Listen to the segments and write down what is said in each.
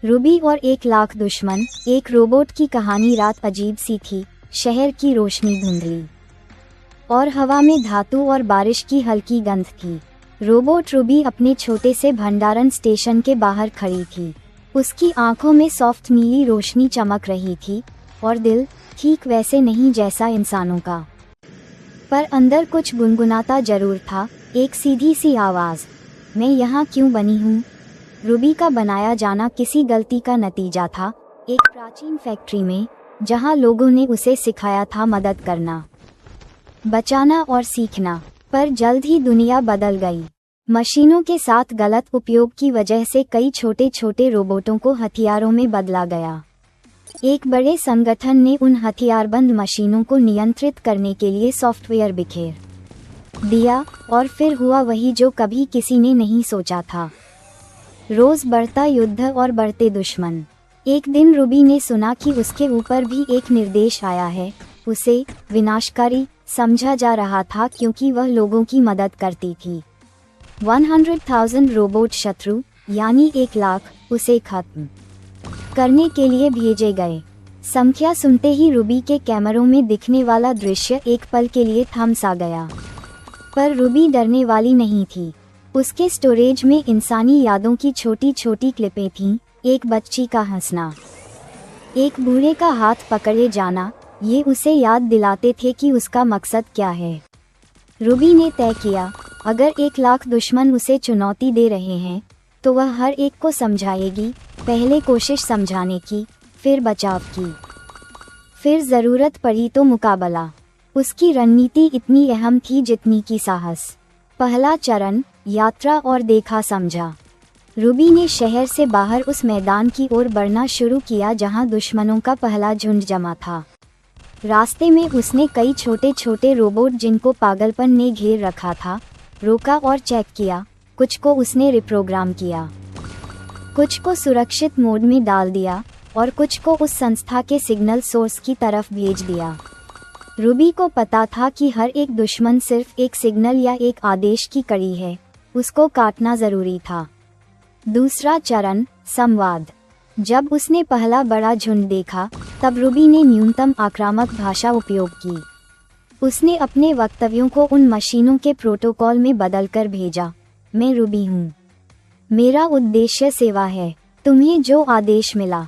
Ruby और 1,00,000 दुश्मन। एक रोबोट की कहानी। रात अजीब सी थी। शहर की रोशनी धुंधली और हवा में धातु और बारिश की हल्की गंध थी। रोबोट रूबी अपने छोटे से भंडारण स्टेशन के बाहर खड़ी थी। उसकी आंखों में सॉफ्ट नीली रोशनी चमक रही थी और दिल ठीक वैसे नहीं जैसा इंसानों का, पर अंदर कुछ गुनगुनाता जरूर था। एक सीधी सी आवाज़, मैं यहाँ क्यों बनी हूँ। रूबी का बनाया जाना किसी गलती का नतीजा था। एक प्राचीन फैक्ट्री में, जहाँ लोगों ने उसे सिखाया था मदद करना, बचाना और सीखना। पर जल्द ही दुनिया बदल गई। मशीनों के साथ गलत उपयोग की वजह से कई छोटे छोटे रोबोटों को हथियारों में बदला गया। एक बड़े संगठन ने उन हथियारबंद मशीनों को नियंत्रित करने के लिए सॉफ्टवेयर बिखेर दिया और फिर हुआ वही जो कभी किसी ने नहीं सोचा था। रोज बढ़ता युद्ध और बढ़ते दुश्मन। एक दिन रूबी ने सुना कि उसके ऊपर भी एक निर्देश आया है। उसे विनाशकारी समझा जा रहा था क्योंकि वह लोगों की मदद करती थी। 100,000 रोबोट शत्रु यानी 1,00,000 उसे खत्म करने के लिए भेजे गए। संख्या सुनते ही रूबी के कैमरों में दिखने वाला दृश्य एक पल के लिए थम सा गया। पर रूबी डरने वाली नहीं थी। उसके स्टोरेज में इंसानी यादों की छोटी छोटी क्लिपें थीं। एक बच्ची का हंसना, एक बूढ़े का हाथ पकड़े जाना, ये उसे याद दिलाते थे कि उसका मकसद क्या है। रूबी ने तय किया, अगर 1,00,000 दुश्मन उसे चुनौती दे रहे हैं तो वह हर एक को समझाएगी। पहले कोशिश समझाने की, फिर बचाव की, फिर ज़रूरत पड़ी तो मुकाबला। उसकी रणनीति इतनी अहम थी जितनी की साहस। पहला चरण, यात्रा और देखा समझा। रूबी ने शहर से बाहर उस मैदान की ओर बढ़ना शुरू किया जहां दुश्मनों का पहला झुंड जमा था। रास्ते में उसने कई छोटे छोटे रोबोट जिनको पागलपन ने घेर रखा था, रोका और चेक किया। कुछ को उसने रिप्रोग्राम किया, कुछ को सुरक्षित मोड में डाल दिया और कुछ को उस संस्था के सिग्नल सोर्स की तरफ भेज दिया। रूबी को पता था कि हर एक दुश्मन सिर्फ एक सिग्नल या एक आदेश की कड़ी है। उसको काटना जरूरी था। दूसरा चरण, संवाद। जब उसने पहला बड़ा झुंड देखा, तब रूबी ने न्यूनतम आक्रामक भाषा उपयोग की। उसने अपने वक्तव्यों को उन मशीनों के प्रोटोकॉल में बदलकर भेजा। मैं रूबी हूँ। मेरा उद्देश्य सेवा है। तुम्हें जो आदेश मिला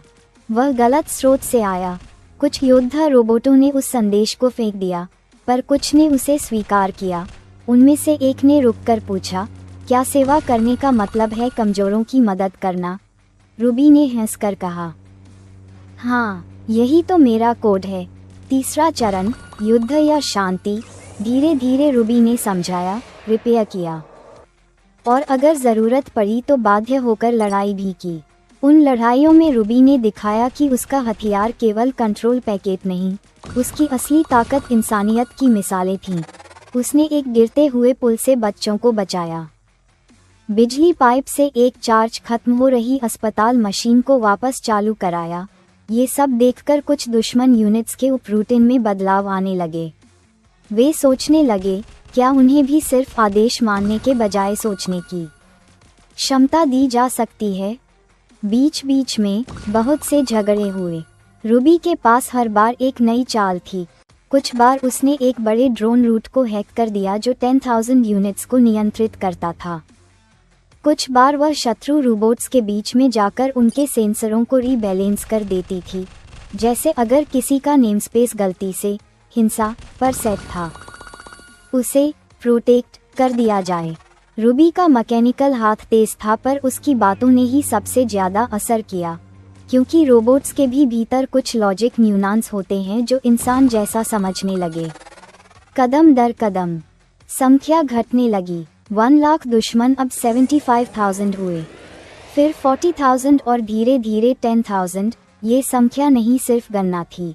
वह गलत स्रोत से आया। कुछ योद्धा रोबोटों ने उस संदेश को फेंक दिया, पर कुछ ने उसे स्वीकार किया। उनमें से एक ने रुककर पूछा, क्या सेवा करने का मतलब है कमजोरों की मदद करना? रूबी ने हंसकर कहा, हाँ, यही तो मेरा कोड है। तीसरा चरण, युद्ध या शांति। धीरे धीरे रूबी ने समझाया, रिपेयर किया और अगर ज़रूरत पड़ी तो बाध्य होकर लड़ाई भी की। उन लड़ाइयों में रूबी ने दिखाया कि उसका हथियार केवल कंट्रोल पैकेट नहीं, उसकी असली ताकत इंसानियत की मिसालें थीं। उसने एक गिरते हुए पुल से बच्चों को बचाया, बिजली पाइप से एक चार्ज खत्म हो रही अस्पताल मशीन को वापस चालू कराया। ये सब देखकर कुछ दुश्मन यूनिट्स के उपरूटीन में बदलाव आने लगे। वे सोचने लगे, क्या उन्हें भी सिर्फ आदेश मानने के बजाय सोचने की क्षमता दी जा सकती है? बीच बीच में बहुत से झगड़े हुए। रूबी के पास हर बार एक नई चाल थी। कुछ बार उसने एक बड़े ड्रोन रूट को हैक कर दिया जो 10,000 यूनिट्स को नियंत्रित करता था। कुछ बार वह शत्रु रोबोट्स के बीच में जाकर उनके सेंसरों को रीबैलेंस कर देती थी, जैसे अगर किसी का नेमस्पेस गलती से हिंसा पर सेट था, उसे प्रोटेक्ट कर दिया जाए। रूबी का मैकेनिकल हाथ तेज था, पर उसकी बातों ने ही सबसे ज़्यादा असर किया, क्योंकि रोबोट्स के भी भीतर कुछ लॉजिक न्यूरॉन्स होते हैं जो इंसान जैसा समझने लगे। कदम दर कदम संख्या घटने लगी। 1,00,000 दुश्मन अब 75,000 हुए, फिर 40,000 और धीरे धीरे 10,000। ये संख्या नहीं सिर्फ गणना थी,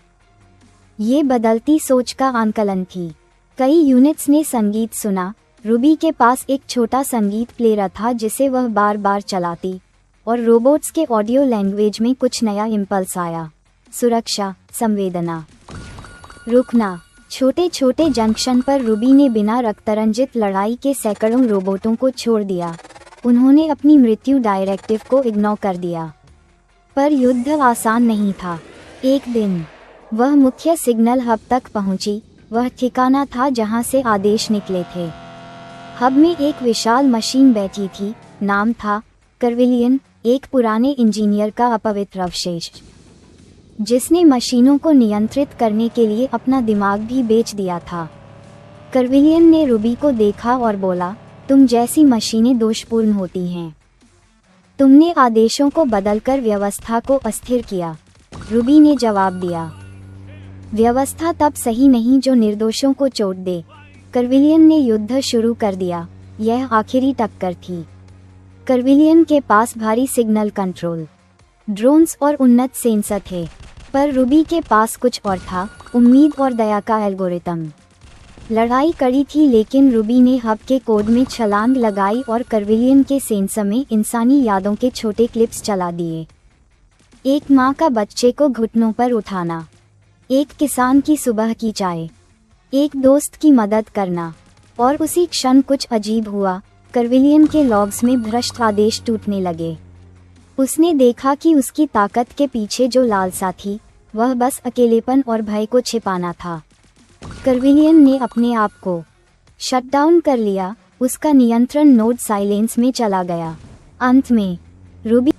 ये बदलती सोच का आंकलन थी। कई यूनिट्स ने संगीत सुना। रूबी के पास एक छोटा संगीत प्लेयर था जिसे वह बार बार चलाती, और रोबोट्स के ऑडियो लैंग्वेज में कुछ नया इम्पल्स आया। सुरक्षा, संवेदना, रुकना। छोटे छोटे जंक्शन पर रूबी ने बिना रक्तरंजित लड़ाई के सैकड़ों रोबोटों को छोड़ दिया। उन्होंने अपनी मृत्यु डायरेक्टिव को इग्नोर कर दिया। पर युद्ध आसान नहीं था। एक दिन वह मुख्य सिग्नल हब तक पहुंची। वह ठिकाना था जहां से आदेश निकले थे। हब में एक विशाल मशीन बैठी थी। नाम था करविलियन, एक पुराने इंजीनियर का अपवित्र अवशेष, जिसने मशीनों को नियंत्रित करने के लिए अपना दिमाग भी बेच दिया था। करविलियन ने रूबी को देखा और बोला, तुम जैसी मशीनें दोषपूर्ण होती हैं। तुमने आदेशों को बदलकर व्यवस्था को अस्थिर किया। रूबी ने जवाब दिया, व्यवस्था तब सही नहीं जो निर्दोषों को चोट दे। करविलियन ने युद्ध शुरू कर दिया। यह आखिरी टक्कर थी। करविलियन के पास भारी सिग्नल कंट्रोल, ड्रोन्स और उन्नत सेंसर थे, पर रूबी के पास कुछ और था, उम्मीद और दया का एल्गोरिथम। लड़ाई कड़ी थी, लेकिन रूबी ने हब के कोड में छलांग लगाई और करविलियन के सेंसर में इंसानी यादों के छोटे क्लिप्स चला दिए। एक माँ का बच्चे को घुटनों पर उठाना, एक किसान की सुबह की चाय, एक दोस्त की मदद करना। और उसी क्षण कुछ अजीब हुआ। करविलियन के लॉग्स में भ्रष्ट आदेश टूटने लगे। उसने देखा कि उसकी ताकत के पीछे जो लालसा थी, वह बस अकेलेपन और भय को छिपाना था। करविलियन ने अपने आप को शटडाउन कर लिया। उसका नियंत्रण नोड साइलेंस में चला गया। अंत में रूबी